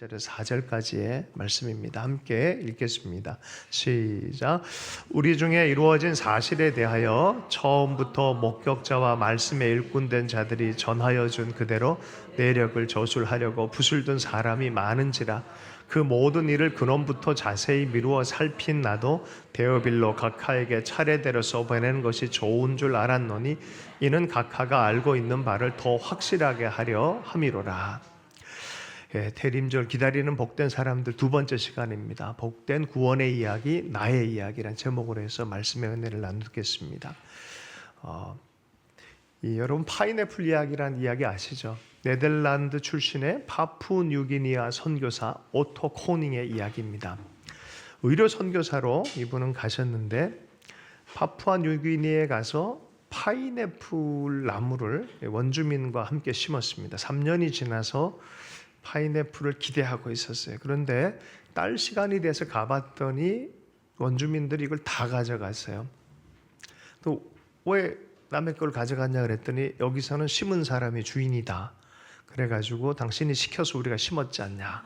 1절에서 4절까지의 말씀입니다. 함께 읽겠습니다. 시작. 우리 중에 이루어진 사실에 대하여 처음부터 목격자와 말씀에 일꾼된 자들이 전하여 준 그대로 내력을 저술하려고 붓을 둔 사람이 많은지라. 그 모든 일을 근원부터 자세히 미루어 살핀 나도 데오빌로 각하에게 차례대로 써보내는 것이 좋은 줄 알았노니 이는 각하가 알고 있는 바를 더 확실하게 하려 함이로라. 대림절 기다리는 복된 사람들 두 번째 시간입니다. 복된 구원의 이야기, 나의 이야기란 제목으로 해서 말씀의 은혜를 나누겠습니다. 여러분 파인애플 이야기란 이야기 아시죠? 네덜란드 출신의 파푸뉴기니아 선교사 오토 코닝의 이야기입니다. 의료 선교사로 이분은 가셨는데 파푸아뉴기니아에 가서 파인애플 나무를 원주민과 함께 심었습니다. 3년이 지나서 파인애플을 기대하고 있었어요. 그런데 딸 시간이 돼서 가봤더니 원주민들이 이걸 다 가져갔어요. 또 왜 남의 걸 가져갔냐 그랬더니 여기서는 심은 사람이 주인이다. 그래가지고 당신이 시켜서 우리가 심었지 않냐.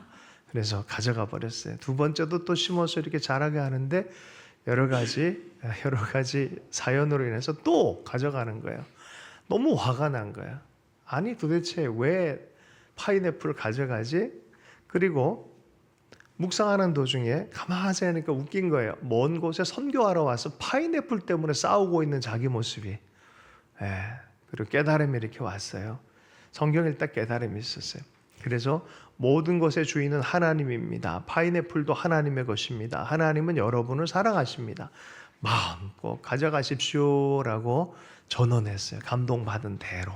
그래서 가져가 버렸어요. 두 번째도 또 심어서 이렇게 자라게 하는데 여러 가지 사연으로 인해서 또 가져가는 거예요. 너무 화가 난 거예요. 아니 도대체 왜 파인애플을 가져가지? 그리고 묵상하는 도중에 가만히 생각하니까 웃긴 거예요. 먼 곳에 선교하러 와서 파인애플 때문에 싸우고 있는 자기 모습이. 그리고 깨달음이 이렇게 왔어요. 성경 읽다 깨달음이 있었어요. 그래서 모든 것의 주인은 하나님입니다. 파인애플도 하나님의 것입니다. 하나님은 여러분을 사랑하십니다. 마음껏 가져가십시오라고 전언했어요. 감동받은 대로.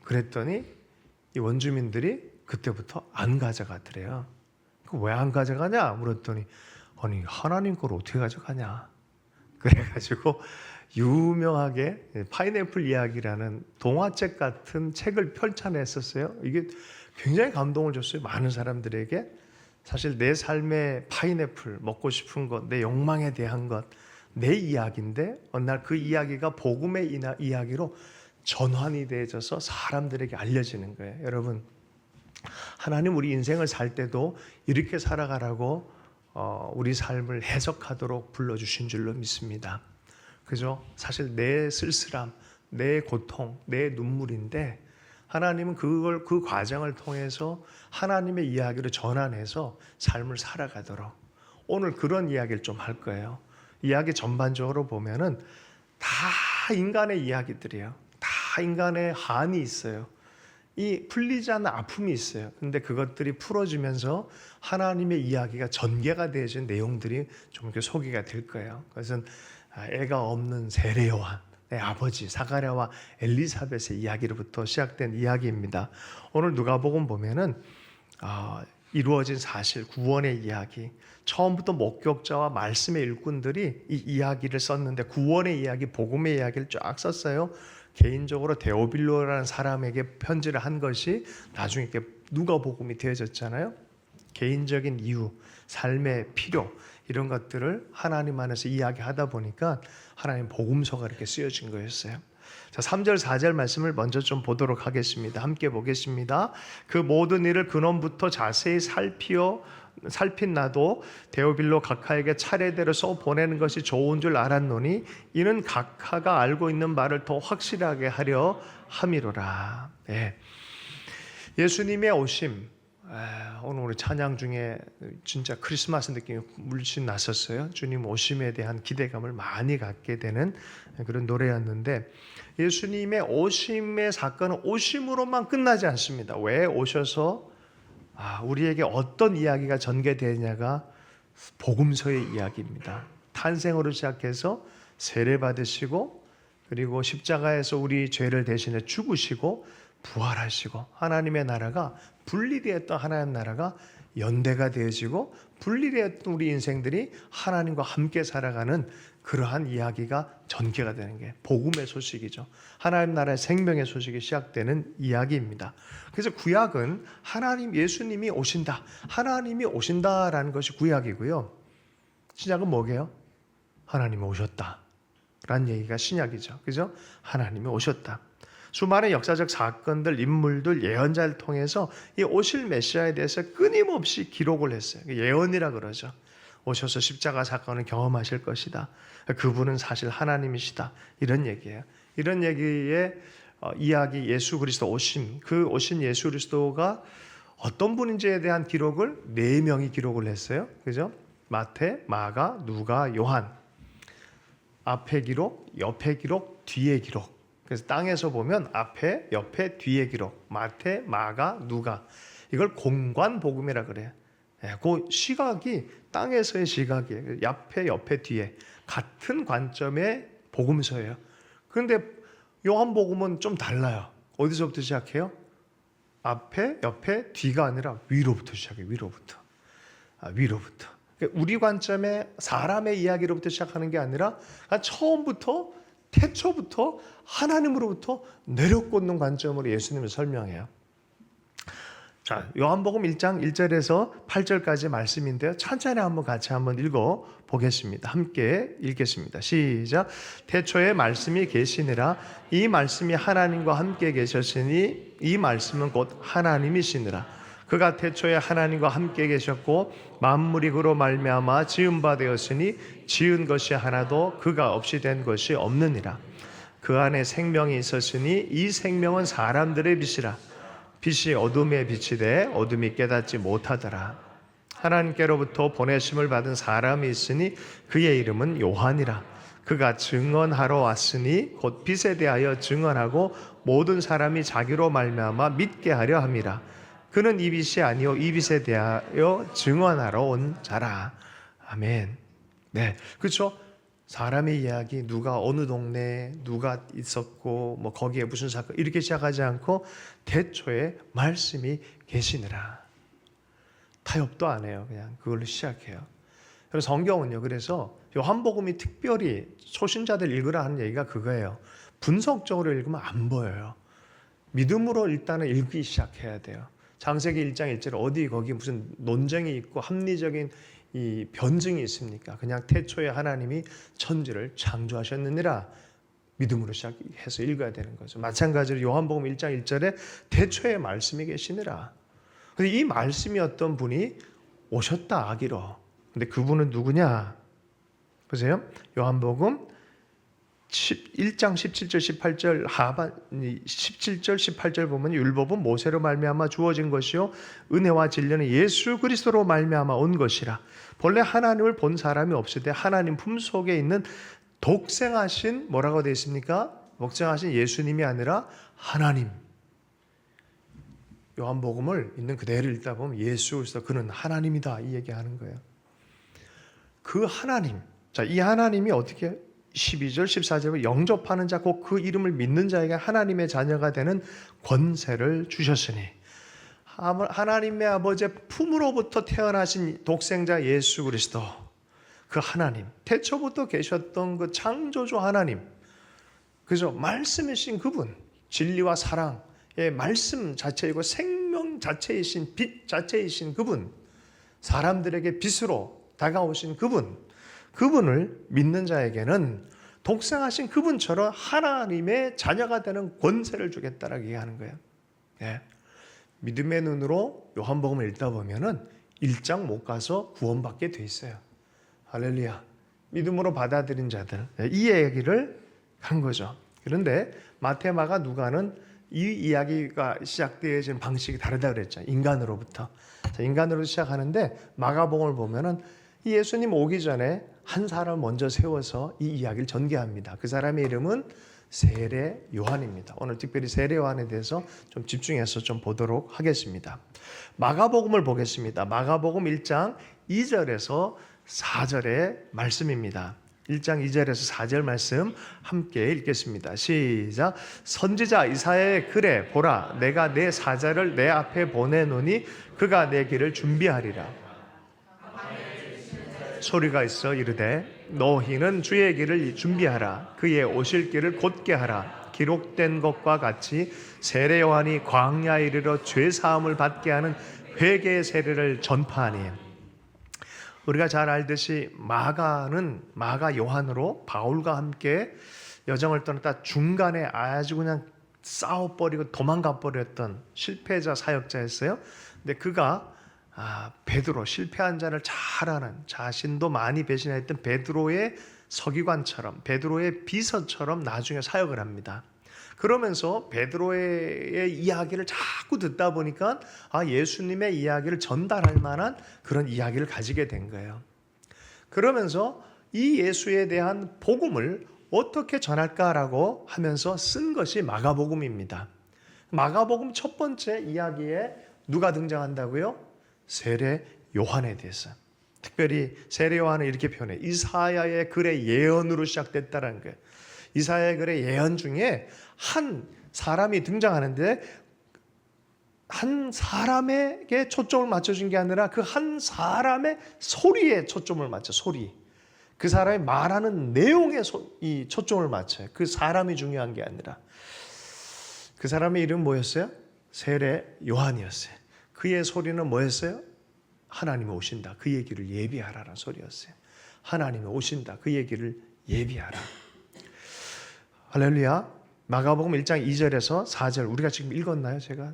그랬더니 이 원주민들이 그때부터 안 가져가더래요. 왜 안 가져가냐 물었더니 아니 하나님 걸 어떻게 가져가냐. 그래가지고 유명하게 파인애플 이야기라는 동화책 같은 책을 펼쳐냈었어요. 이게 굉장히 감동을 줬어요. 많은 사람들에게. 사실 내 삶의 파인애플, 먹고 싶은 것, 내 욕망에 대한 것, 내 이야기인데 어느 날 그 이야기가 복음의 이야기로 전환이 되어져서 사람들에게 알려지는 거예요. 여러분, 하나님 우리 인생을 살 때도 이렇게 살아가라고 우리 삶을 해석하도록 불러주신 줄로 믿습니다. 그죠? 사실 내 쓸쓸함, 내 고통, 내 눈물인데 하나님은 그 과정을 통해서 하나님의 이야기를 전환해서 삶을 살아가도록 오늘 그런 이야기를 좀 할 거예요. 이야기 전반적으로 보면은 다 인간의 이야기들이에요. 다 인간의 한이 있어요. 이 풀리지 않는 아픔이 있어요. 근데 그것들이 풀어지면서 하나님의 이야기가 전개가 되어진 내용들이 좀 이렇게 소개가 될 거예요. 그것은 애가 없는 세례 요한, 내 아버지 사가랴와 엘리사벳의 이야기로부터 시작된 이야기입니다. 오늘 누가복음 보면은 이루어진 사실, 구원의 이야기, 처음부터 목격자와 말씀의 일꾼들이 이 이야기를 썼는데 구원의 이야기, 복음의 이야기를 쫙 썼어요. 개인적으로 데오빌로라는 사람에게 편지를 한 것이 나중에 누가복음이 되어졌잖아요. 개인적인 이유, 삶의 필요 이런 것들을 하나님 안에서 이야기하다 보니까 하나님 복음서가 이렇게 쓰여진 거였어요. 자, 3절 4절 말씀을 먼저 좀 보도록 하겠습니다. 함께 보겠습니다. 그 모든 일을 근원부터 자세히 살핀 나도 데오빌로 각하에게 차례대로 써 보내는 것이 좋은 줄 알았노니 이는 각하가 알고 있는 바를 더 확실하게 하려 함이로라. 예수님의 오심, 오늘 우리 찬양 중에 진짜 크리스마스 느낌이 물씬 났었어요. 주님 오심에 대한 기대감을 많이 갖게 되는 그런 노래였는데 예수님의 오심의 사건은 오심으로만 끝나지 않습니다. 왜 오셔서 우리에게 어떤 이야기가 전개되느냐가 복음서의 이야기입니다. 탄생으로 시작해서 세례 받으시고 그리고 십자가에서 우리 죄를 대신해 죽으시고 부활하시고 하나님의 나라가 분리되었던 하나님 나라가 연대가 되어지고 분리되었던 우리 인생들이 하나님과 함께 살아가는 그러한 이야기가 전개가 되는 게 복음의 소식이죠. 하나님 나라의 생명의 소식이 시작되는 이야기입니다. 그래서 구약은 하나님 예수님이 오신다, 하나님이 오신다라는 것이 구약이고요. 신약은 뭐게요? 하나님이 오셨다 라는 얘기가 신약이죠. 그죠? 하나님이 오셨다. 수많은 역사적 사건들, 인물들, 예언자를 통해서 이 오실 메시아에 대해서 끊임없이 기록을 했어요. 예언이라 그러죠. 오셔서 십자가 사건을 경험하실 것이다. 그분은 사실 하나님이시다. 이런 얘기예요. 이런 얘기의 이야기, 예수 그리스도 오심, 그 오신 예수 그리스도가 어떤 분인지에 대한 기록을 4명이 기록을 했어요. 그죠? 마태, 마가, 누가, 요한. 앞에 기록, 옆에 기록, 뒤에 기록. 그래서 땅에서 보면 앞에, 옆에, 뒤에 기록. 마태, 마가, 누가. 이걸 공관복음이라 그래요. 그 시각이 땅에서의 시각이에요. 앞에, 옆에, 뒤에. 같은 관점의 복음서예요. 그런데 요한복음은 좀 달라요. 어디서부터 시작해요? 앞에, 옆에, 뒤가 아니라 위로부터 시작해요. 위로부터. 위로부터. 우리 관점의 사람의 이야기로부터 시작하는 게 아니라 처음부터, 태초부터 하나님으로부터 내려꽂는 관점으로 예수님을 설명해요. 자, 요한복음 1장 1절에서 8절까지 말씀인데요. 천천히 같이 한번 읽어 보겠습니다. 함께 읽겠습니다. 시작. 태초에 말씀이 계시니라. 이 말씀이 하나님과 함께 계셨으니 이 말씀은 곧 하나님이시니라. 그가 태초에 하나님과 함께 계셨고 만물이 그로 말미암아 지은 바 되었으니 지은 것이 하나도 그가 없이 된 것이 없느니라. 그 안에 생명이 있었으니 이 생명은 사람들의 빛이라. 빛이 어둠에 빛이 돼 어둠이 깨닫지 못하더라. 하나님께로부터 보내심을 받은 사람이 있으니 그의 이름은 요한이라. 그가 증언하러 왔으니 곧 빛에 대하여 증언하고 모든 사람이 자기로 말미암아 믿게 하려 함이라. 그는 이 빛이 아니요 이 빛에 대하여 증언하러 온 자라. 아멘. 네, 그렇죠. 사람의 이야기, 누가 어느 동네에 누가 있었고 뭐 거기에 무슨 사건 이렇게 시작하지 않고 태초에 말씀이 계시니라. 타협도 안 해요. 그냥 그걸로 시작해요. 그래서 성경은요. 그래서 요한복음이 특별히 초신자들 읽으라 하는 얘기가 그거예요. 분석적으로 읽으면 안 보여요. 믿음으로 일단은 읽기 시작해야 돼요. 창세기 1장 1절 어디 거기 무슨 논쟁이 있고 합리적인 이 변증이 있습니까? 그냥 태초에 하나님이 천지를 창조하셨느니라 믿음으로 시작해서 읽어야 되는 거죠. 마찬가지로 요한복음 1장 1절에 태초에 말씀이 계시니라. 근데 이 말씀이 어떤 분이 오셨다 하기로. 근데 그분은 누구냐? 보세요. 요한복음 1장 17절 18절 하반 17절 18절 보면 율법은 모세로 말미암아 주어진 것이요 은혜와 진리는 예수 그리스도로 말미암아 온 것이라. 본래 하나님을 본 사람이 없으되 하나님 품속에 있는 독생하신 뭐라고 되어 있습니까? 독생하신 예수님이 아니라 하나님. 요한복음을 있는 그대로 읽다 보면 예수 그리스도 그는 하나님이다 이 얘기하는 거예요. 그 하나님. 자, 이 하나님이 어떻게 12절 14절에 영접하는 자 곧 그 이름을 믿는 자에게 하나님의 자녀가 되는 권세를 주셨으니 하나님의 아버지의 품으로부터 태어나신 독생자 예수 그리스도 그 하나님 태초부터 계셨던 그 창조주 하나님 그래서 말씀이신 그분 진리와 사랑의 말씀 자체이고 생명 자체이신 빛 자체이신 그분 사람들에게 빛으로 다가오신 그분을 믿는 자에게는 독생하신 그분처럼 하나님의 자녀가 되는 권세를 주겠다라고 얘기하는 거예요. 네. 믿음의 눈으로 요한복음을 읽다 보면은 1장 못 가서 구원받게 돼 있어요. 할렐루야. 믿음으로 받아들인 자들. 이 얘기를 한 거죠. 그런데 마태, 마가, 누가는 이 이야기가 시작되어진 방식이 다르다 그랬죠. 인간으로부터. 인간으로 시작하는데 마가복음을 보면은 예수님 오기 전에 한 사람 먼저 세워서 이 이야기를 전개합니다. 그 사람의 이름은 세례 요한입니다. 오늘 특별히 세례 요한에 대해서 좀 집중해서 좀 보도록 하겠습니다. 마가복음을 보겠습니다. 마가복음 1장 2절에서 4절의 말씀입니다. 1장 2절에서 4절 말씀 함께 읽겠습니다. 시작. 선지자 이사야의 글에 보라 내가 내 사자를 내 앞에 보내노니 그가 내 길을 준비하리라. 소리가 있어 이르되 너희는 주의 길을 준비하라. 그의 오실 길을 곧게 하라. 기록된 것과 같이 세례 요한이 광야에 이르러 죄 사함을 받게 하는 회개의 세례를 전파하니. 우리가 잘 알듯이 마가는 마가 요한으로 바울과 함께 여정을 떠났다 중간에 아주 그냥 싸워버리고 도망가 버렸던 실패자 사역자였어요. 근데 그가 베드로, 실패한 자를 잘 아는, 자신도 많이 배신했던 베드로의 서기관처럼, 베드로의 비서처럼 나중에 사역을 합니다. 그러면서 베드로의 이야기를 자꾸 듣다 보니까 예수님의 이야기를 전달할 만한 그런 이야기를 가지게 된 거예요. 그러면서 이 예수에 대한 복음을 어떻게 전할까라고 하면서 쓴 것이 마가복음입니다. 마가복음 첫 번째 이야기에 누가 등장한다고요? 세례 요한에 대해서. 특별히 세례 요한은 이렇게 표현해. 이사야의 글의 예언으로 시작됐다는 거예요. 이사야의 글의 예언 중에 한 사람이 등장하는데 한 사람에게 초점을 맞춰준 게 아니라 그 한 사람의 소리에 초점을 맞춰. 소리. 그 사람이 말하는 내용에 이 초점을 맞춰요. 그 사람이 중요한 게 아니라. 그 사람의 이름 뭐였어요? 세례 요한이었어요. 그의 소리는 뭐였어요? 하나님이 오신다. 그 얘기를 예비하라는 소리였어요. 하나님이 오신다. 그 얘기를 예비하라. 할렐루야. 마가복음 1장 2절에서 4절 우리가 지금 읽었나요? 제가?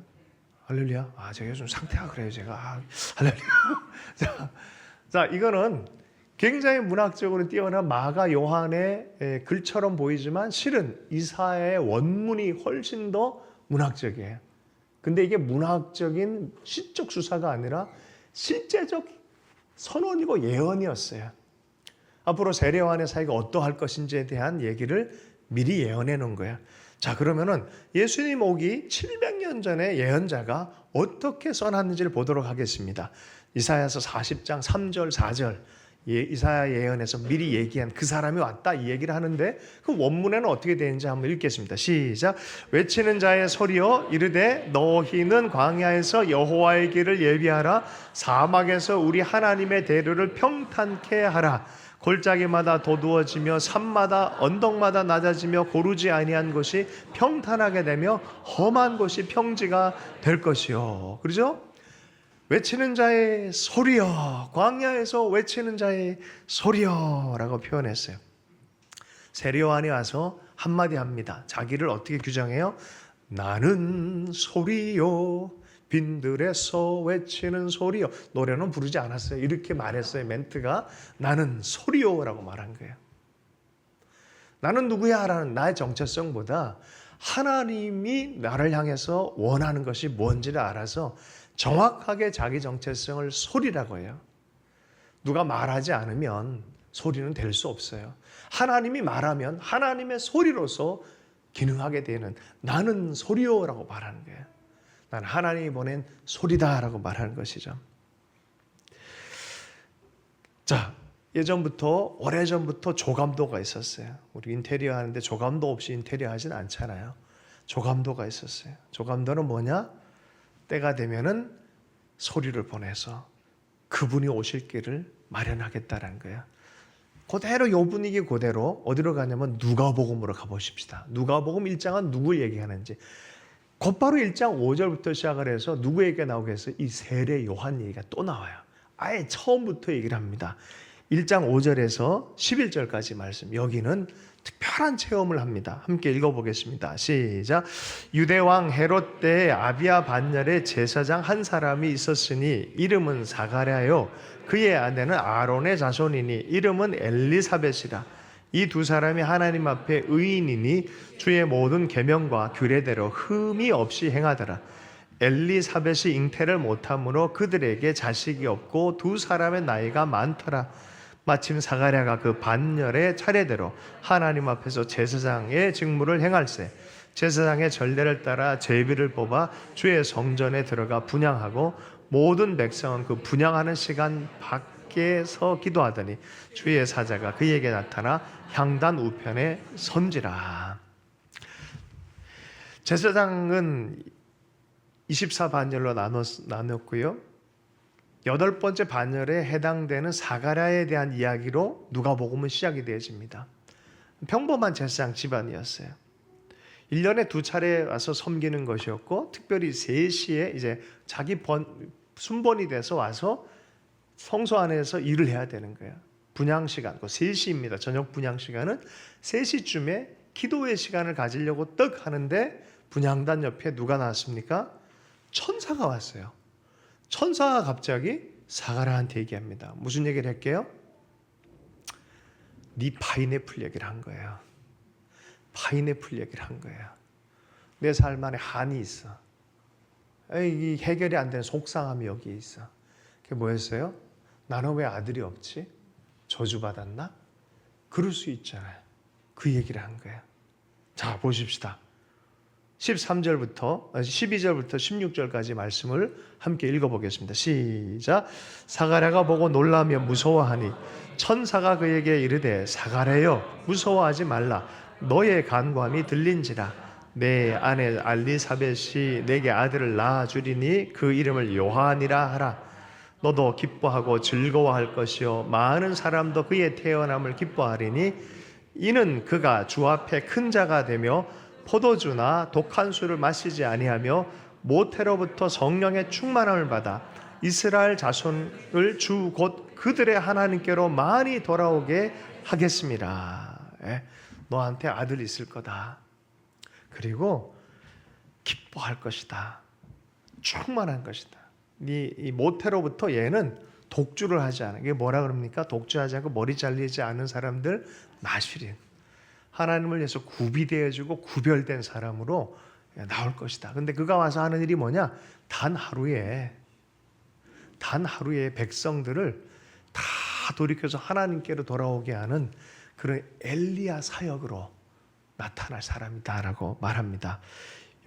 할렐루야. 제가 좀 상태가 그래요. 제가. 할렐루야. 자, 이거는 굉장히 문학적으로 뛰어난 마가 요한의 글처럼 보이지만 실은 이사야의 원문이 훨씬 더 문학적이에요. 근데 이게 문학적인 시적 수사가 아니라 실제적 선언이고 예언이었어요. 앞으로 세례 요한의 사역이 어떠할 것인지에 대한 얘기를 미리 예언해 놓은 거야. 자, 그러면은 예수님 오기 700년 전에 예언자가 어떻게 써놨는지를 보도록 하겠습니다. 이사야서 40장 3절 4절 이사야 예언에서 미리 얘기한 그 사람이 왔다 이 얘기를 하는데 그 원문에는 어떻게 되는지 한번 읽겠습니다. 시작. 외치는 자의 소리여 이르되 너희는 광야에서 여호와의 길을 예비하라. 사막에서 우리 하나님의 대로를 평탄케 하라. 골짜기마다 도두어지며 산마다 언덕마다 낮아지며 고르지 아니한 곳이 평탄하게 되며 험한 곳이 평지가 될 것이요. 그렇죠? 외치는 자의 소리여, 광야에서 외치는 자의 소리여 라고 표현했어요. 세례 요한이 와서 한마디 합니다. 자기를 어떻게 규정해요? 나는 소리요, 빈들에서 외치는 소리요. 노래는 부르지 않았어요. 이렇게 말했어요. 멘트가 나는 소리요라고 말한 거예요. 나는 누구야? 라는 나의 정체성보다 하나님이 나를 향해서 원하는 것이 뭔지를 알아서 정확하게 자기 정체성을 소리라고 해요. 누가 말하지 않으면 소리는 될 수 없어요. 하나님이 말하면 하나님의 소리로서 기능하게 되는 나는 소리요라고 말하는 거예요. 난 하나님이 보낸 소리다라고 말하는 것이죠. 자, 예전부터 오래전부터 조감도가 있었어요. 우리 인테리어 하는데 조감도 없이 인테리어 하진 않잖아요. 조감도가 있었어요. 조감도는 뭐냐? 때가 되면은 소리를 보내서 그분이 오실 길을 마련하겠다라는 거야. 그대로 요 분위기 그대로 어디로 가냐면 누가복음으로 가보십시다. 누가복음 1장은 누구 얘기하는지 곧바로 1장 5절부터 시작을 해서 누구 얘기가 나오겠어요? 이 세례 요한 얘기가 또 나와요. 아예 처음부터 얘기를 합니다. 1장 5절에서 11절까지 말씀. 여기는 특별한 체험을 합니다. 함께 읽어보겠습니다. 시작. 유대왕 헤롯 때에 아비야 반열에 제사장 한 사람이 있었으니 이름은 사가랴요. 그의 아내는 아론의 자손이니 이름은 엘리사벳이라. 이 두 사람이 하나님 앞에 의인이니 주의 모든 계명과 규례대로 흠이 없이 행하더라. 엘리사벳이 잉태를 못함으로 그들에게 자식이 없고 두 사람의 나이가 많더라. 마침 사가랴가 그 반열의 차례대로 하나님 앞에서 제사장의 직무를 행할세. 제사장의 전례를 따라 제비를 뽑아 주의 성전에 들어가 분향하고 모든 백성은 그 분향하는 시간 밖에서 기도하더니 주의 사자가 그에게 나타나 향단 우편에 선지라. 제사장은 24반열로 나눴고요. 8번째 반열에 해당되는 사가랴에 대한 이야기로 누가복음은 시작이 되어집니다. 평범한 제사장 집안이었어요. 1년에 2차례 와서 섬기는 것이었고 특별히 3시에 이제 자기 순번이 돼서 와서 성소 안에서 일을 해야 되는 거예요. 분향 시간, 3시입니다. 저녁 분향 시간은 3시쯤에 기도의 시간을 가지려고 떡 하는데 분향단 옆에 누가 나왔습니까? 천사가 왔어요. 천사가 갑자기 사가랴한테 얘기합니다. 무슨 얘기를 할게요? 네 파인애플 얘기를 한 거예요. 파인애플 얘기를 한 거예요. 내 삶 안에 한이 있어. 이 해결이 안 되는 속상함이 여기에 있어. 그게 뭐였어요? 나는 왜 아들이 없지? 저주받았나? 그럴 수 있잖아요. 그 얘기를 한 거예요. 자, 보십시다. 12절부터 16절까지 말씀을 함께 읽어보겠습니다. 시작. 사가랴가 보고 놀라며 무서워하니 천사가 그에게 이르되 사가랴여 무서워하지 말라. 너의 간구함이 들린지라. 내 아내 알리사벳이 내게 아들을 낳아주리니 그 이름을 요한이라 하라. 너도 기뻐하고 즐거워할 것이요 많은 사람도 그의 태어남을 기뻐하리니 이는 그가 주 앞에 큰 자가 되며 포도주나 독한 술을 마시지 아니하며 모태로부터 성령의 충만함을 받아 이스라엘 자손을 주 곧 그들의 하나님께로 많이 돌아오게 하겠습니다. 너한테 아들 있을 거다. 그리고 기뻐할 것이다. 충만한 것이다. 이 모태로부터 얘는 독주를 하지 않아. 이게 뭐라 그럽니까? 독주하지 않고 머리 잘리지 않은 사람들 나시린. 하나님을 위해서 구비되어지고 구별된 사람으로 나올 것이다. 근데 그가 와서 하는 일이 뭐냐? 단 하루에 백성들을 다 돌이켜서 하나님께로 돌아오게 하는 그런 엘리야 사역으로 나타날 사람이다라고 말합니다.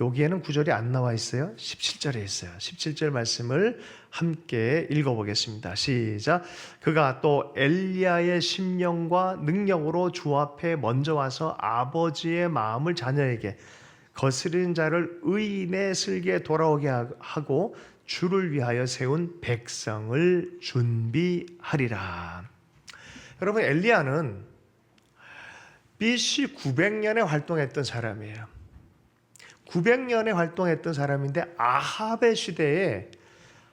여기에는 구절이 안 나와 있어요. 17절에 있어요. 17절 말씀을 함께 읽어보겠습니다. 시작. 그가 또 엘리야의 심령과 능력으로 주 앞에 먼저 와서 아버지의 마음을 자녀에게 거스린 자를 의인의 슬기에 돌아오게 하고 주를 위하여 세운 백성을 준비하리라. 여러분, 엘리야는 BC 900년에 활동했던 사람이에요. 900년에 활동했던 사람인데 아합의 시대에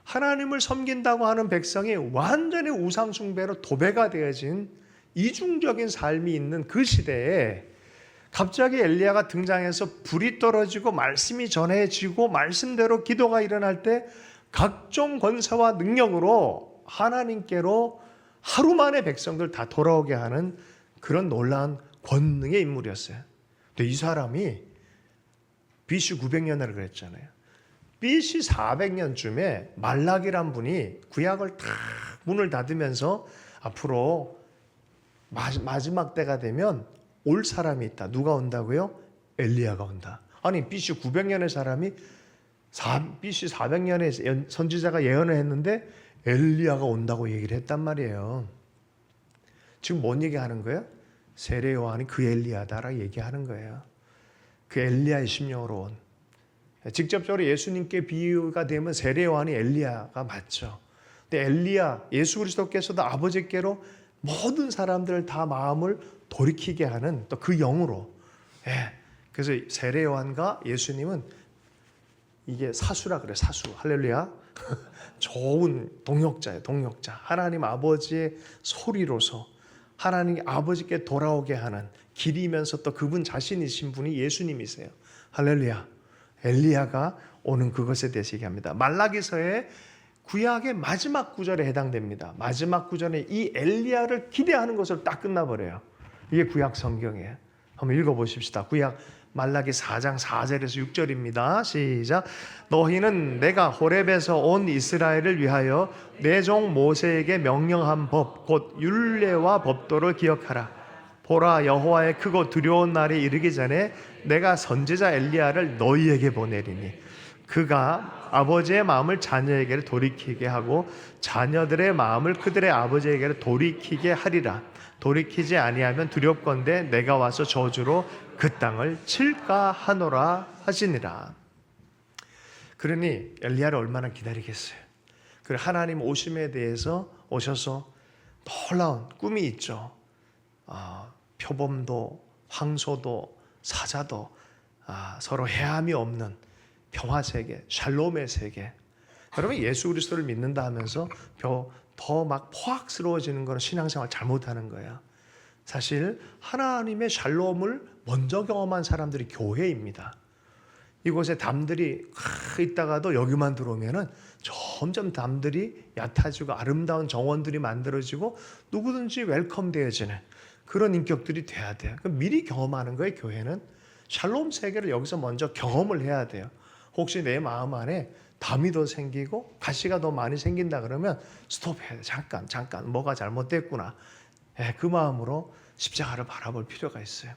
하나님을 섬긴다고 하는 백성이 완전히 우상숭배로 도배가 되어진 이중적인 삶이 있는 그 시대에 갑자기 엘리야가 등장해서 불이 떨어지고 말씀이 전해지고 말씀대로 기도가 일어날 때 각종 권세와 능력으로 하나님께로 하루 만에 백성들 다 돌아오게 하는 그런 놀라운 권능의 인물이었어요. 근데 이 사람이 BC 900년을 그랬잖아요. BC 400년쯤에 말라기란 분이 구약을 다 문을 닫으면서 앞으로 마지막 때가 되면 올 사람이 있다. 누가 온다고요? 엘리야가 온다. 아니 BC 900년의 사람이 BC 400년에 선지자가 예언을 했는데 엘리야가 온다고 얘기를 했단 말이에요. 지금 뭔 얘기하는 거예요? 세례 요한이 그 엘리야다라고 얘기하는 거예요. 그 엘리야의 심령으로 온. 직접적으로 예수님께 비유가 되면 세례 요한이 엘리야가 맞죠. 근데 엘리야, 예수 그리스도께서도 아버지께로 모든 사람들을 다 마음을 돌이키게 하는 또 그 영으로. 그래서 세례 요한과 예수님은 이게 사수라 그래. 사수. 할렐루야. 좋은 동역자예요. 동역자. 하나님 아버지의 소리로서 하나님 아버지께 돌아오게 하는 길이면서 또 그분 자신이신 분이 예수님이세요. 할렐루야. 엘리야가 오는 그것에 대해서 얘기합니다. 말라기서의 구약의 마지막 구절에 해당됩니다. 마지막 구절에 이 엘리야를 기대하는 것으로 딱 끝나버려요. 이게 구약 성경이에요. 한번 읽어보십시다. 구약 말라기 4장 4절에서 6절입니다. 시작. 너희는 내가 호렙에서 온 이스라엘을 위하여 내 종 모세에게 명령한 법 곧 율례와 법도를 기억하라. 보라, 여호와의 크고 두려운 날이 이르기 전에 내가 선지자 엘리야를 너희에게 보내리니 그가 아버지의 마음을 자녀에게 돌이키게 하고 자녀들의 마음을 그들의 아버지에게 돌이키게 하리라. 돌이키지 아니하면 두렵건대 내가 와서 저주로 그 땅을 칠까 하노라 하시니라. 그러니 엘리야를 얼마나 기다리겠어요. 그 하나님 오심에 대해서 오셔서 놀라운 꿈이 있죠. 표범도 황소도 사자도 서로 해함이 없는 평화 세계, 샬롬의 세계. 여러분 예수 그리스도를 믿는다 하면서 더 막 포악스러워지는 건 신앙생활 잘못하는 거예요. 사실 하나님의 샬롬을 먼저 경험한 사람들이 교회입니다. 이곳에 담들이 있다가도 여기만 들어오면은 점점 담들이 얕아지고 아름다운 정원들이 만들어지고 누구든지 웰컴되어지는 그런 인격들이 돼야 돼요. 그럼 미리 경험하는 거예요. 교회는 샬롬 세계를 여기서 먼저 경험을 해야 돼요. 혹시 내 마음 안에 담이 더 생기고 가시가 더 많이 생긴다 그러면 스톱해야 돼. 잠깐 뭐가 잘못됐구나. 그 마음으로 십자가를 바라볼 필요가 있어요.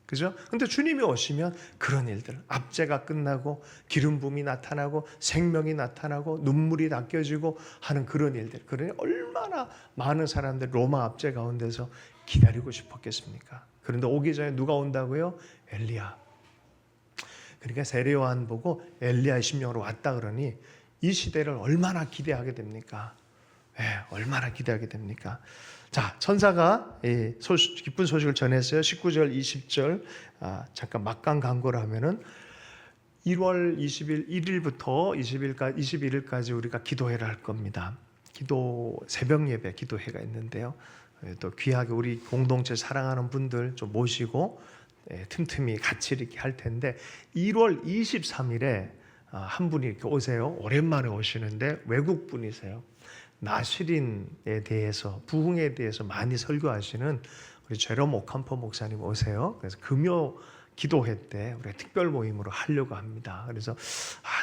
그죠? 근데 주님이 오시면 그런 일들, 압제가 끝나고 기름 부음이 나타나고 생명이 나타나고 눈물이 닦여지고 하는 그런 일들. 그러니 얼마나 많은 사람들 로마 압제 가운데서 기다리고 싶었겠습니까? 그런데 오기 전에 누가 온다고요? 엘리야. 그러니까 세례 요한 보고 엘리야의 심령으로 왔다 그러니 이 시대를 얼마나 기대하게 됩니까? 얼마나 기대하게 됩니까? 자, 천사가 기쁜 소식을 전했어요. 19절, 20절 잠깐 막강 광고를 하면은 1월 20일 1일부터 21일까지 우리가 기도회를 할 겁니다. 새벽 예배 기도회가 있는데요. 또 귀하게 우리 공동체 사랑하는 분들 좀 모시고 틈틈이 같이 이렇게 할 텐데 1월 23일에 한 분이 이렇게 오세요. 오랜만에 오시는데 외국 분이세요. 나시린에 대해서 부흥에 대해서 많이 설교하시는 우리 제롬 오캄퍼 목사님 오세요. 그래서 금요 기도회 때 우리 특별 모임으로 하려고 합니다. 그래서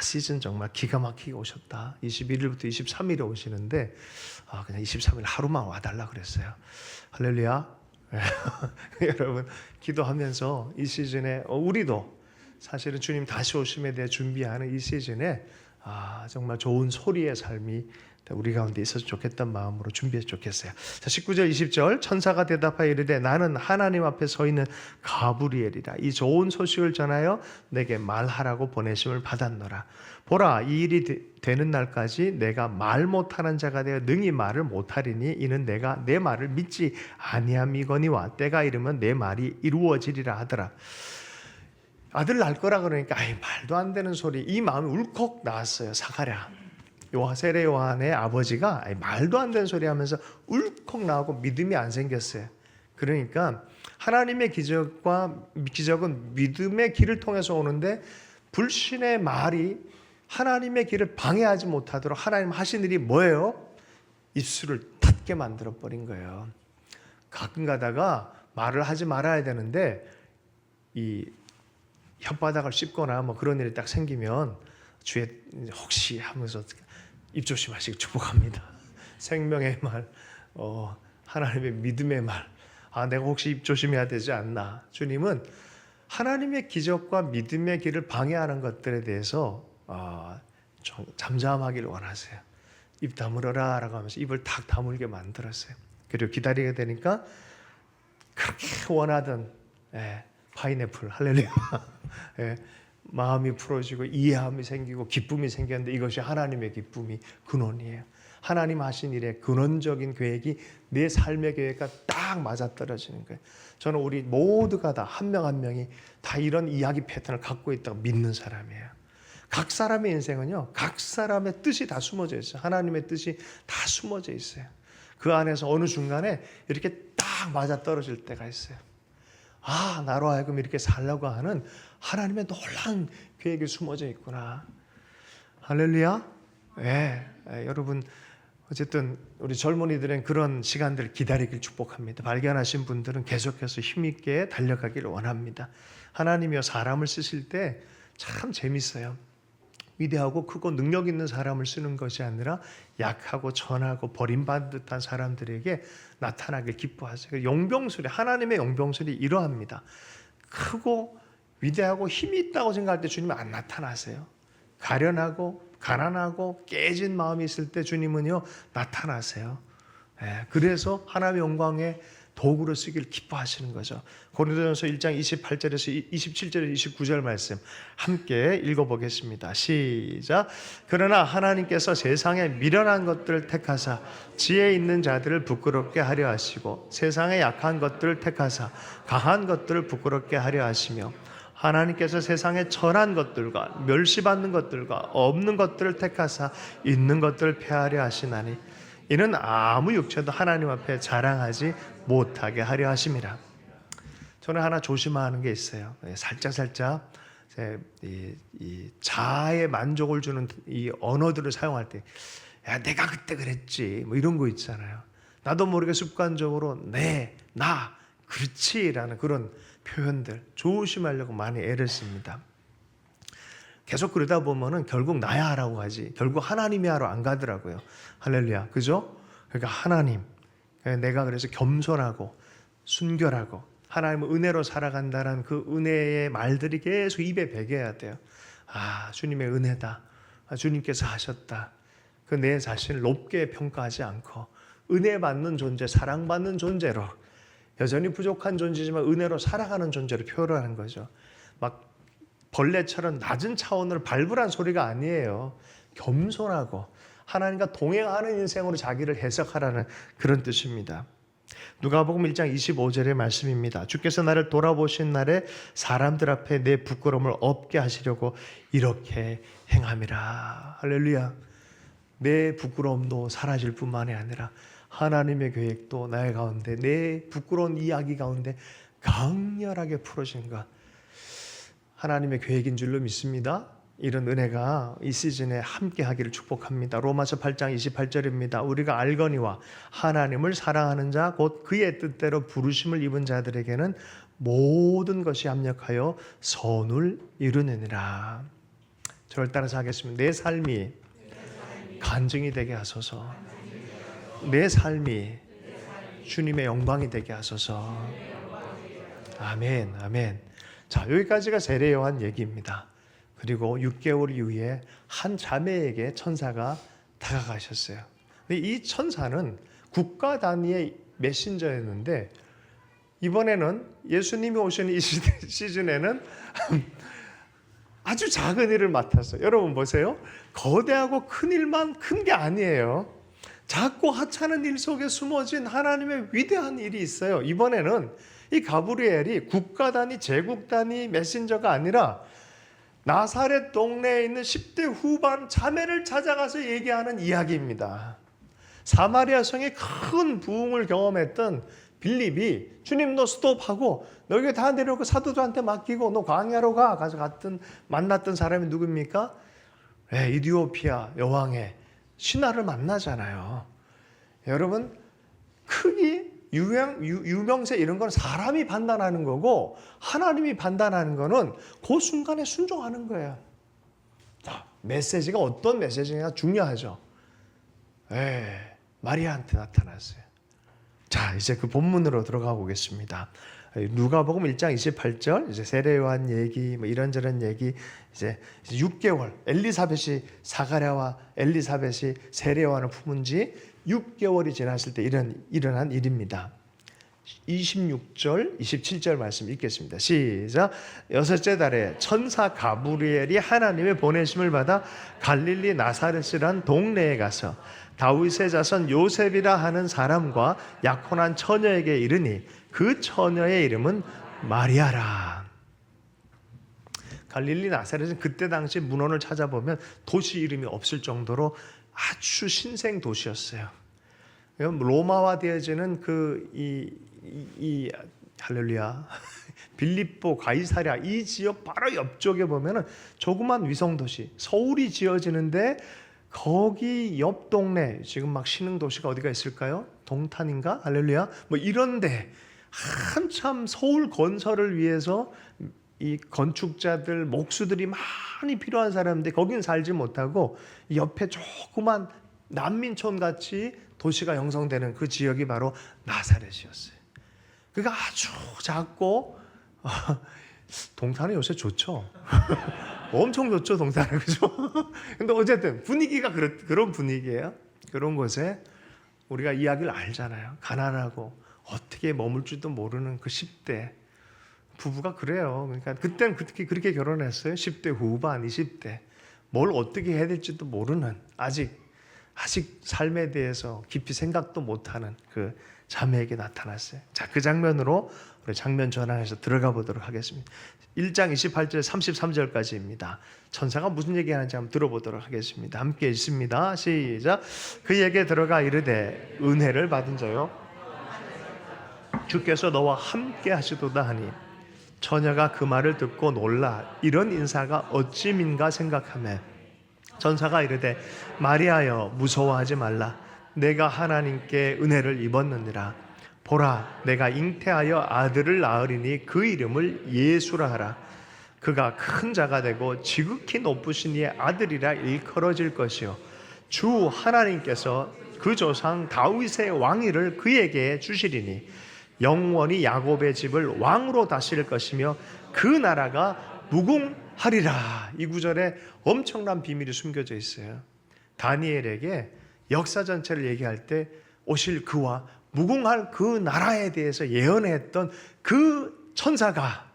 시즌 정말 기가 막히게 오셨다. 21일부터 23일에 오시는데 그냥 23일 하루만 와달라 그랬어요. 할렐루야. 여러분 기도하면서 이 시즌에 우리도 사실은 주님 다시 오심에 대해 준비하는 이 시즌에 정말 좋은 소리의 삶이 우리 가운데 있어서 좋겠다는 마음으로 준비해서 좋겠어요. 자, 19절 20절 천사가 대답하여 이르되 나는 하나님 앞에 서 있는 가브리엘이라. 이 좋은 소식을 전하여 내게 말하라고 보내심을 받았노라. 보라, 이 일이 되는 날까지 내가 말 못하는 자가 되어 능히 말을 못하리니 이는 내가 내 말을 믿지 아니함이거니와 때가 이르면 내 말이 이루어지리라 하더라. 아들 낳을 거라 그러니까 말도 안 되는 소리. 이 마음이 울컥 나왔어요. 사가랴 세례 요한의 아버지가 말도 안 되는 소리 하면서 울컥 나오고 믿음이 안 생겼어요. 그러니까 하나님의 기적은 믿음의 길을 통해서 오는데 불신의 말이 하나님의 길을 방해하지 못하도록 하나님 하신 일이 뭐예요? 입술을 닫게 만들어 버린 거예요. 가끔 가다가 말을 하지 말아야 되는데 이 혓바닥을 씹거나 뭐 그런 일이 딱 생기면 주에 혹시 하면서 입 조심하시고 축복합니다. 생명의 말, 하나님의 믿음의 말. 내가 혹시 입 조심해야 되지 않나. 주님은 하나님의 기적과 믿음의 길을 방해하는 것들에 대해서 잠잠하기를 원하세요. 입 다물어라 라고 하면서 입을 탁 다물게 만들었어요. 그리고 기다리게 되니까 그렇게 원하던 파인애플, 할렐루야. 마음이 풀어지고 이해함이 생기고 기쁨이 생겼는데 이것이 하나님의 기쁨이 근원이에요. 하나님 하신 일의 근원적인 계획이 내 삶의 계획과 딱 맞아떨어지는 거예요. 저는 우리 모두가 다 한 명 한 명이 다 이런 이야기 패턴을 갖고 있다고 믿는 사람이에요. 각 사람의 인생은요, 각 사람의 뜻이 다 숨어져 있어요. 하나님의 뜻이 다 숨어져 있어요. 그 안에서 어느 순간에 이렇게 딱 맞아떨어질 때가 있어요. 나로 하여금 이렇게 살려고 하는 하나님의 놀라운 계획이 숨어져 있구나. 할렐루야. 여러분 어쨌든 우리 젊은이들은 그런 시간들을 기다리길 축복합니다. 발견하신 분들은 계속해서 힘있게 달려가기를 원합니다. 하나님이여 사람을 쓰실 때 참 재밌어요. 위대하고 크고 능력 있는 사람을 쓰는 것이 아니라 약하고 천하고 버림받은 듯한 사람들에게 나타나길 기뻐하세요. 용병술이 하나님의 용병술이 이러합니다. 크고 위대하고 힘이 있다고 생각할 때 주님은 안 나타나세요. 가련하고 가난하고 깨진 마음이 있을 때 주님은요 나타나세요. 그래서 하나님의 영광에 도구로 쓰기를 기뻐하시는 거죠. 고린도전서 1장 28절에서 27절에서 29절 말씀 함께 읽어보겠습니다. 시작. 그러나 하나님께서 세상에 미련한 것들을 택하사 지혜 있는 자들을 부끄럽게 하려 하시고 세상에 약한 것들을 택하사 강한 것들을 부끄럽게 하려 하시며 하나님께서 세상에 천한 것들과 멸시받는 것들과 없는 것들을 택하사 있는 것들을 폐하려 하시나니 이는 아무 육체도 하나님 앞에 자랑하지 못하게 하려 하심이라. 저는 하나 조심하는 게 있어요. 살짝 이 자아의 만족을 주는 이 언어들을 사용할 때, 야, 내가 그때 그랬지, 뭐 이런 거 있잖아요. 나도 모르게 습관적으로 나, 그렇지라는 그런 표현들 조심하려고 많이 애를 씁니다. 계속 그러다 보면은 결국 나야 하라고 하지, 결국 하나님이 하러 안 가더라고요. 할렐루야, 그죠? 그러니까 하나님, 내가 그래서 겸손하고 순결하고 하나님의 은혜로 살아간다는 그 은혜의 말들이 계속 입에 배겨야 돼요. 아, 주님의 은혜다. 아, 주님께서 하셨다. 그 내 자신을 높게 평가하지 않고 은혜 받는 존재, 사랑받는 존재로, 여전히 부족한 존재지만 은혜로 살아가는 존재로 표현하는 거죠. 막 벌레처럼 낮은 차원으로 발굴한 소리가 아니에요. 겸손하고 하나님과 동행하는 인생으로 자기를 해석하라는 그런 뜻입니다. 누가복음 1장 25절의 말씀입니다. 주께서 나를 돌아보신 날에 사람들 앞에 내 부끄러움을 없게 하시려고 이렇게 행함이라. 할렐루야. 내 부끄러움도 사라질 뿐만이 아니라 하나님의 계획도 나의 가운데, 내 부끄러운 이야기 가운데 강렬하게 풀어진 것, 하나님의 계획인 줄로 믿습니다. 이런 은혜가 이 시즌에 함께 하기를 축복합니다. 로마서 8장 28절입니다. 우리가 알거니와 하나님을 사랑하는 자 곧 그의 뜻대로 부르심을 입은 자들에게는 모든 것이 합력하여 선을 이루느니라. 저를 따라서 하겠습니다. 내 삶이 간증이 되게 하소서. 내 삶이 주님의 영광이 되게 하소서. 아멘, 아멘. 자, 여기까지가 세례 요한 얘기입니다. 그리고 6개월 이후에 한 자매에게 천사가 다가가셨어요. 근데 이 천사는 국가 단위의 메신저였는데 이번에는 예수님이 오신 이 시즌에는 아주 작은 일을 맡았어요. 여러분 보세요. 거대하고 큰 일만 큰 게 아니에요. 작고 하찮은 일 속에 숨어진 하나님의 위대한 일이 있어요. 이번에는 이 가브리엘이 국가 단위, 제국 단위 메신저가 아니라 나사렛 동네에 있는 10대 후반 자매를 찾아가서 얘기하는 이야기입니다. 사마리아 성에 큰 부흥을 경험했던 빌립이 주님 너 스톱하고 너희 다 내려오고 사도들한테 맡기고 너 광야로 가서 만났던 사람이 누굽니까? 이디오피아 여왕의 신하를 만나잖아요. 여러분, 크기, 유명세 이런 건 사람이 판단하는 거고 하나님이 판단하는 거는 그 순간에 순종하는 거예요. 자, 메시지가 어떤 메시지가 중요하죠. 마리아한테 나타났어요. 자, 이제 그 본문으로 들어가 보겠습니다. 누가복음 1장 28절, 이제 세례 요한 얘기, 뭐 이런저런 얘기, 이제 6개월 엘리사벳이 사가랴와 엘리사벳이 세례 요한을 품은 지 6개월이 지났을 때 일어난 일입니다. 26절, 27절 말씀 읽겠습니다. 시작. 여섯째 달에 천사 가브리엘이 하나님의 보내심을 받아 갈릴리 나사렛이란 동네에 가서 다윗의 자손 요셉이라 하는 사람과 약혼한 처녀에게 이르니 그 처녀의 이름은 마리아라. 갈릴리 나사렛은 그때 당시 문헌을 찾아보면 도시 이름이 없을 정도로 아주 신생 도시였어요. 로마화 되어지는 이 할렐루야 빌립보 가이사랴 이 지역 바로 옆쪽에 보면은 조그만 위성 도시 서울이 지어지는데 거기 옆 동네 지금 막 신흥 도시가 어디가 있을까요? 동탄인가? 할렐루야. 뭐 이런데 한참 서울 건설을 위해서 이 건축자들 목수들이 많이 필요한 사람인데 거긴 살지 못하고 옆에 조그만 난민촌 같이 도시가 형성되는 그 지역이 바로 나사렛이었어요. 그러니까 아주 작고 동탄은 요새 좋죠. 엄청 좋죠, 동탄은. 그죠? 근데 어쨌든 분위기가 그런 분위기예요. 그런 곳에 우리가 이야기를 알잖아요. 가난하고 어떻게 머물지도 모르는 그 10대 부부가 그래요. 그러니까 그때는 그렇게 결혼했어요. 10대 후반, 20대. 뭘 어떻게 해야 될지도 모르는 아직 삶에 대해서 깊이 생각도 못하는 그 자매에게 나타났어요. 자, 그 장면으로 우리 장면 전환해서 들어가 보도록 하겠습니다. 1장 28절 33절까지입니다. 천사가 무슨 얘기하는지 한번 들어보도록 하겠습니다. 함께 읽습니다. 시작. 그에게 들어가 이르되 은혜를 받은 자요 주께서 너와 함께 하시도다 하니 처녀가 그 말을 듣고 놀라 이런 인사가 어찌민가 생각하며 천사가 이르되 마리아여 무서워하지 말라. 내가 하나님께 은혜를 입었느니라. 보라 내가 잉태하여 아들을 낳으리니 그 이름을 예수라 하라. 그가 큰 자가 되고 지극히 높으신 이의 아들이라 일컬어질 것이요 주 하나님께서 그 조상 다윗의 왕위를 그에게 주시리니 영원히 야곱의 집을 왕으로 다스릴 것이며 그 나라가 무궁하리라. 이 구절에 엄청난 비밀이 숨겨져 있어요. 다니엘에게 역사 전체를 얘기할 때 오실 그와 무궁할 그 나라에 대해서 예언했던 그 천사가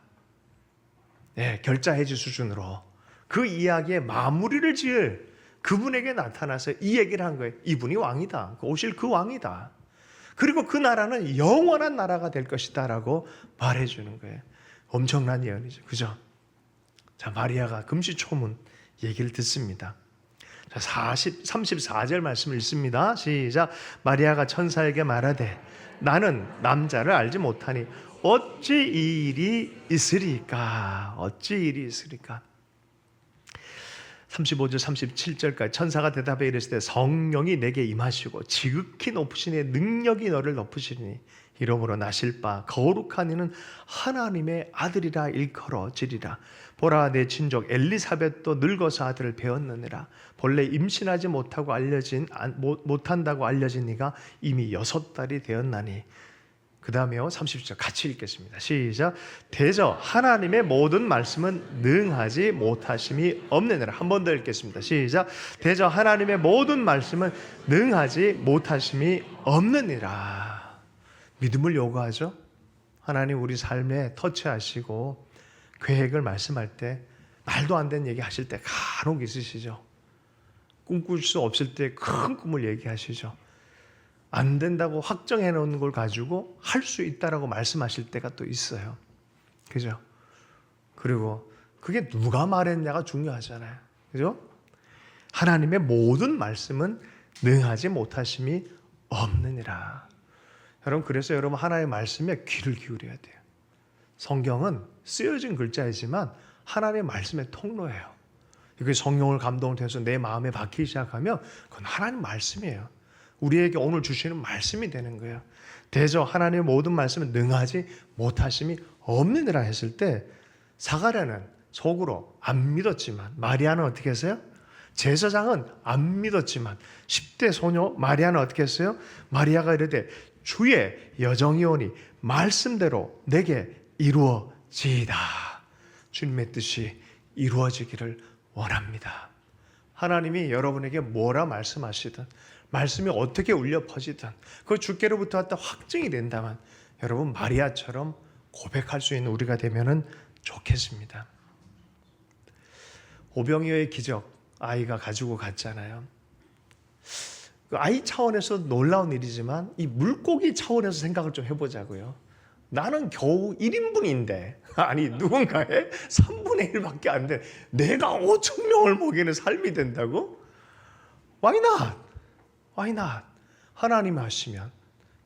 결자해지 수준으로 그 이야기의 마무리를 지을 그분에게 나타나서 이 얘기를 한 거예요. 이분이 왕이다. 오실 그 왕이다. 그리고 그 나라는 영원한 나라가 될 것이다 라고 말해주는 거예요. 엄청난 예언이죠. 그죠? 자, 마리아가 금시초문 얘기를 듣습니다. 자, 34절 말씀을 읽습니다. 시작. 마리아가 천사에게 말하되 나는 남자를 알지 못하니 어찌 이 일이 있으리까? 어찌 일이 있으리까? 35절 37절까지 천사가 대답해 이르시되 성령이 내게 임하시고 지극히 높으신 이의 능력이 너를 덮으시니 이러므로 나실 바 거룩한 이는 하나님의 아들이라 일컬어지리라. 보라 내 친족 엘리사벳도 늙어서 아들을 배웠느니라. 본래 임신하지 못한다고 알려진 이가 이미 6달이 되었나니. 그 다음에요 30절 같이 읽겠습니다. 시작. 대저 하나님의 모든 말씀은 능하지 못하심이 없느니라. 한 번 더 읽겠습니다. 시작. 대저 하나님의 모든 말씀은 능하지 못하심이 없느니라. 믿음을 요구하죠. 하나님 우리 삶에 터치하시고 계획을 말씀할 때 말도 안 되는 얘기 하실 때 간혹 있으시죠. 꿈꿀 수 없을 때 큰 꿈을 얘기하시죠. 안 된다고 확정해 놓은 걸 가지고 할 수 있다라고 말씀하실 때가 또 있어요. 그죠? 그리고 그게 누가 말했냐가 중요하잖아요. 그죠? 하나님의 모든 말씀은 능하지 못하심이 없느니라. 여러분, 그래서 여러분 하나님의 말씀에 귀를 기울여야 돼요. 성경은 쓰여진 글자이지만 하나님의 말씀의 통로예요. 이게 성령을 감동을 통해서 내 마음에 박히기 시작하면 그건 하나님 말씀이에요. 우리에게 오늘 주시는 말씀이 되는 거예요. 대저 하나님의 모든 말씀은 능하지 못하심이 없느니라 했을 때 사가랴는 속으로 안 믿었지만 마리아는 어떻게 했어요? 제사장은 안 믿었지만 10대 소녀 마리아는 어떻게 했어요? 마리아가 이르되 주의 여정이 오니 말씀대로 내게 이루어지이다. 주님의 뜻이 이루어지기를 원합니다. 하나님이 여러분에게 뭐라 말씀하시든 말씀이 어떻게 울려 퍼지든 그 주께로부터 왔다 확증이 된다면 여러분 마리아처럼 고백할 수 있는 우리가 되면 좋겠습니다. 오병이어의 기적 아이가 가지고 갔잖아요. 그 아이 차원에서 놀라운 일이지만 이 물고기 차원에서 생각을 좀 해보자고요. 나는 겨우 1인분인데 아니 누군가의 3분의 1밖에 안 돼. 내가 5천 명을 먹이는 삶이 된다고? Why not? Why not? 하나님이 하시면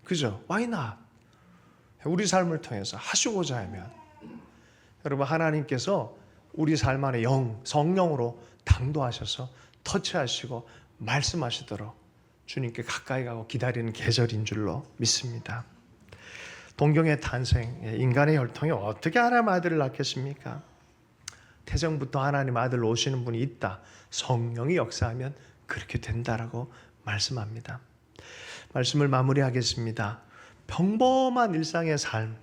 그죠? Why not? 우리 삶을 통해서 하시고자 하면 여러분 하나님께서 우리 삶 안에 성령으로 당도하셔서 터치하시고 말씀하시도록 주님께 가까이 가고 기다리는 계절인 줄로 믿습니다. 동경의 탄생, 인간의 혈통이 어떻게 하나님 아들을 낳겠습니까? 태생부터 하나님 아들 오시는 분이 있다. 성령이 역사하면 그렇게 된다라고 말씀합니다. 말씀을 마무리하겠습니다. 평범한 일상의 삶,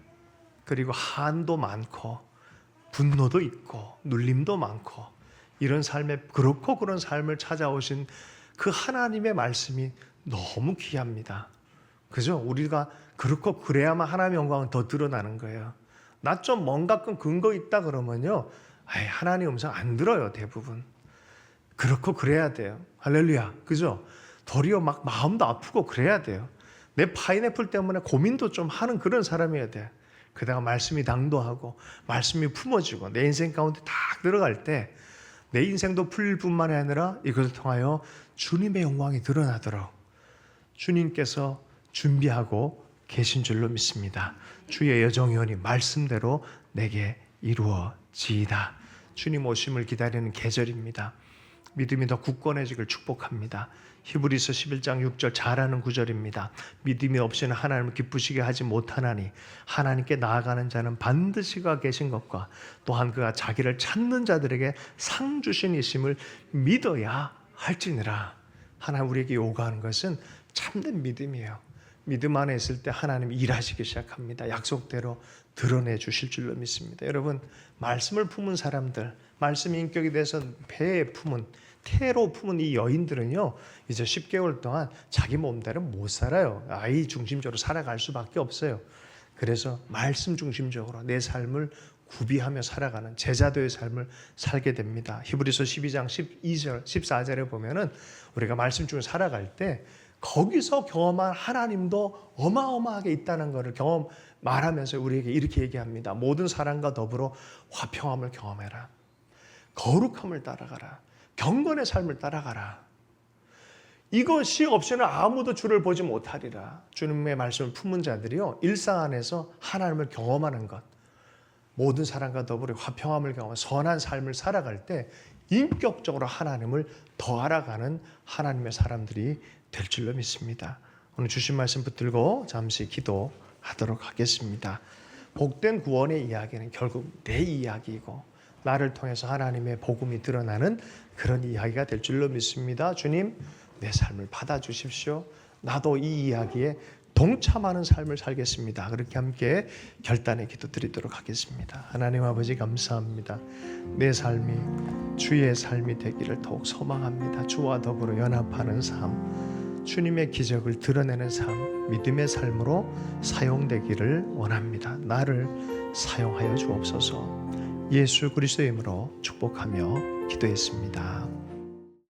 그리고 한도 많고 분노도 있고 눌림도 많고 이런 삶에 그렇고 그런 삶을 찾아오신 그 하나님의 말씀이 너무 귀합니다. 그죠? 우리가 그렇고 그래야만 하나님의 영광은 더 드러나는 거예요. 나 좀 뭔가 근거 있다 그러면요, 하나님 음성 안 들어요 대부분. 그렇고 그래야 돼요. 할렐루야, 그죠? 도리어 막 마음도 아프고 그래야 돼요. 내 파인애플 때문에 고민도 좀 하는 그런 사람이어야 돼. 그다가 말씀이 당도하고 말씀이 품어지고 내 인생 가운데 딱 들어갈 때 내 인생도 풀릴 뿐만 아니라 이것을 통하여 주님의 영광이 드러나도록 주님께서 준비하고 계신 줄로 믿습니다. 주의 여정이 오니 말씀대로 내게 이루어지이다. 주님 오심을 기다리는 계절입니다. 믿음이 더 굳건해지길 축복합니다. 히브리서 11장 6절 잘 아는 구절입니다. 믿음이 없이는 하나님을 기쁘시게 하지 못하나니 하나님께 나아가는 자는 반드시 그가 계신 것과 또한 그가 자기를 찾는 자들에게 상 주신 이심을 믿어야 할지니라. 하나님 우리에게 요구하는 것은 참된 믿음이에요. 믿음 안에 있을 때 하나님이 일하시기 시작합니다. 약속대로 드러내 주실 줄로 믿습니다. 여러분, 말씀을 품은 사람들, 말씀 인격에 대해서 배에 품은, 태로 품은 이 여인들은요, 이제 10개월 동안 자기 몸대로 못 살아요. 아이 중심적으로 살아갈 수밖에 없어요. 그래서 말씀 중심적으로 내 삶을 구비하며 살아가는 제자도의 삶을 살게 됩니다. 히브리서 12장 12절, 14절에 보면은 우리가 말씀 중에 살아갈 때 거기서 경험한 하나님도 어마어마하게 있다는 것을 말하면서 우리에게 이렇게 얘기합니다. 모든 사람과 더불어 화평함을 경험해라. 거룩함을 따라가라. 경건의 삶을 따라가라. 이것이 없이는 아무도 주를 보지 못하리라. 주님의 말씀을 품은 자들이요, 일상 안에서 하나님을 경험하는 것, 모든 사람과 더불어 화평함을 경험하고 선한 삶을 살아갈 때 인격적으로 하나님을 더 알아가는 하나님의 사람들이 될 줄로 믿습니다. 오늘 주신 말씀 붙들고 잠시 기도하도록 하겠습니다. 복된 구원의 이야기는 결국 내 이야기이고 나를 통해서 하나님의 복음이 드러나는 그런 이야기가 될 줄로 믿습니다. 주님, 내 삶을 받아주십시오. 나도 이 이야기에 동참하는 삶을 살겠습니다. 그렇게 함께 결단의 기도 드리도록 하겠습니다. 하나님 아버지 감사합니다. 내 삶이 주의 삶이 되기를 더욱 소망합니다. 주와 더불어 연합하는 삶, 주님의 기적을 드러내는 삶, 믿음의 삶으로 사용되기를 원합니다. 나를 사용하여 주옵소서. 예수 그리스도의 이름으로 축복하며 기도했습니다.